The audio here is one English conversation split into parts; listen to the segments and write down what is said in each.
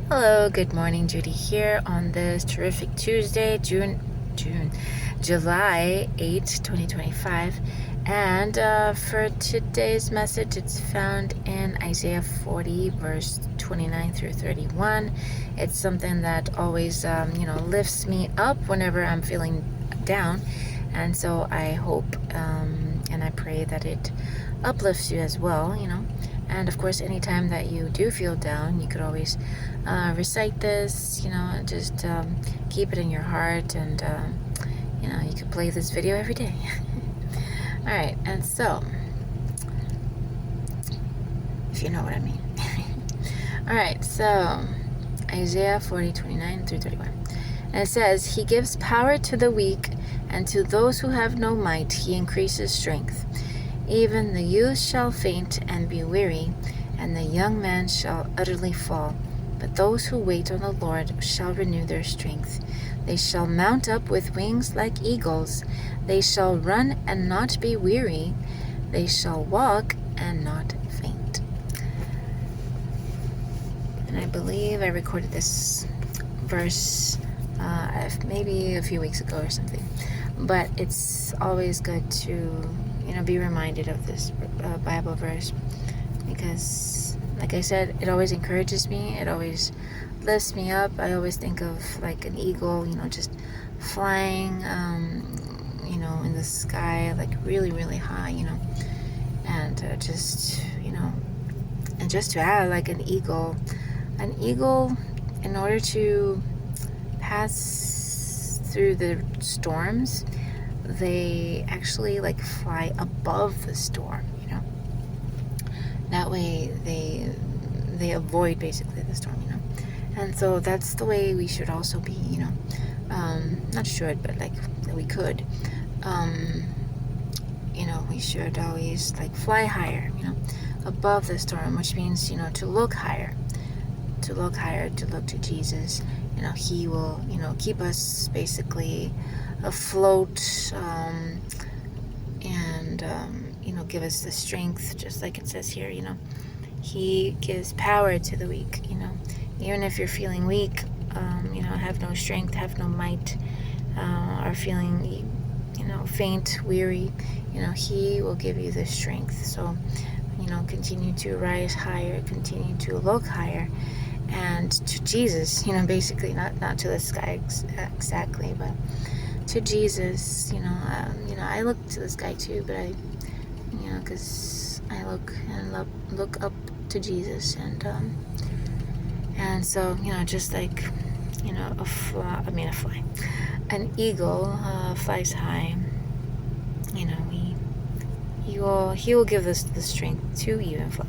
Hello, good morning. Judy here on this terrific Tuesday, July 8th, 2025. And for today's message, it's found in Isaiah 40, verse 29 through 31. It's something that always, lifts me up whenever I'm feeling down. And so I hope and I pray that it uplifts you as well, And of course, anytime that you do feel down, you could always recite this, and just keep it in your heart. And, you could play this video every day. All right. And so, if you know what I mean. All right. So, Isaiah 40, 29 through 31. And it says, He gives power to the weak, and to those who have no might, He increases strength. Even the youth shall faint and be weary, and the young man shall utterly fall. But those who wait on the Lord shall renew their strength. They shall mount up with wings like eagles. They shall run and not be weary. They shall walk and not faint. And I believe I recorded this verse maybe a few weeks ago or something. But it's always good to be reminded of this Bible verse, because like I said, it always encourages me, it always lifts me up. I always think of like an eagle, just flying in the sky, like really, really high, and just to add, like an eagle in order to pass through the storms, they actually like fly above the storm, that way they avoid basically the storm, and so that's the way we should also be, not should, but like we could, we should always like fly higher, above the storm, which means, to look higher, to look to Jesus. He will, keep us basically afloat, and give us the strength, just like it says here. He gives power to the weak. Even if you're feeling weak, have no strength, have no might, are feeling faint, weary, He will give you the strength. So continue to rise higher, continue to look higher, and to Jesus, basically not to the sky exactly, but to Jesus. I look to the sky too, but because I look up to Jesus, and so just like a fly, an eagle flies high. He will give us the strength to even fly.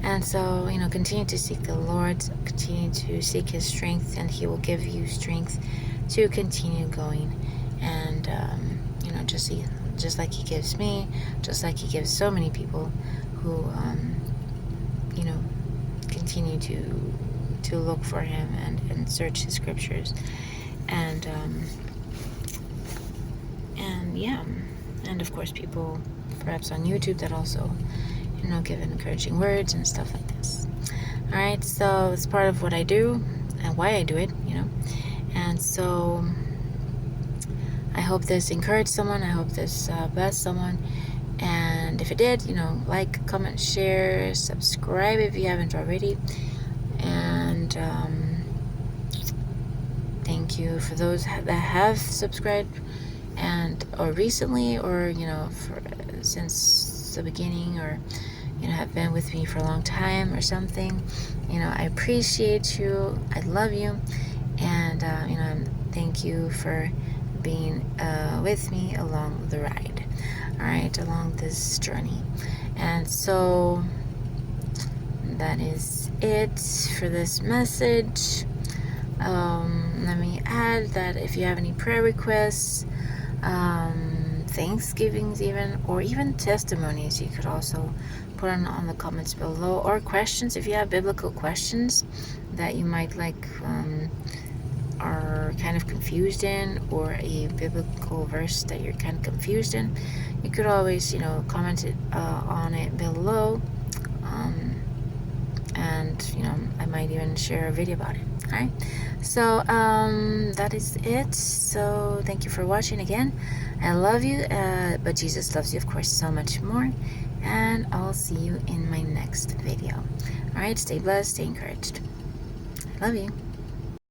And so, continue to seek the Lord, continue to seek His strength, and He will give you strength to continue going. And, just like He gives me, just like He gives so many people who, continue to look for Him and search His scriptures. And and of course people perhaps on YouTube that also give encouraging words and stuff like this. All right, so it's part of what I do and why I do it, and so I hope this encouraged someone. I hope this blessed someone, and if it did, like, comment, share, subscribe if you haven't already, and thank you for those that have subscribed or recently, or since the beginning, or have been with me for a long time or something. I appreciate you, I love you, and thank you for being with me along the ride, all right, along this journey. And so that is it for this message. Let me add that if you have any prayer requests, thanksgivings or even testimonies, you could also put on the comments below, or questions. If you have biblical questions that you might are kind of confused in, or a biblical verse that you're kind of confused in, you could always comment it on it below, and I might even share a video about it. All right, so that is it. So thank you for watching again. I love you, but Jesus loves you, of course, so much more. And I'll see you in my next video. All right, stay blessed, stay encouraged. I love you.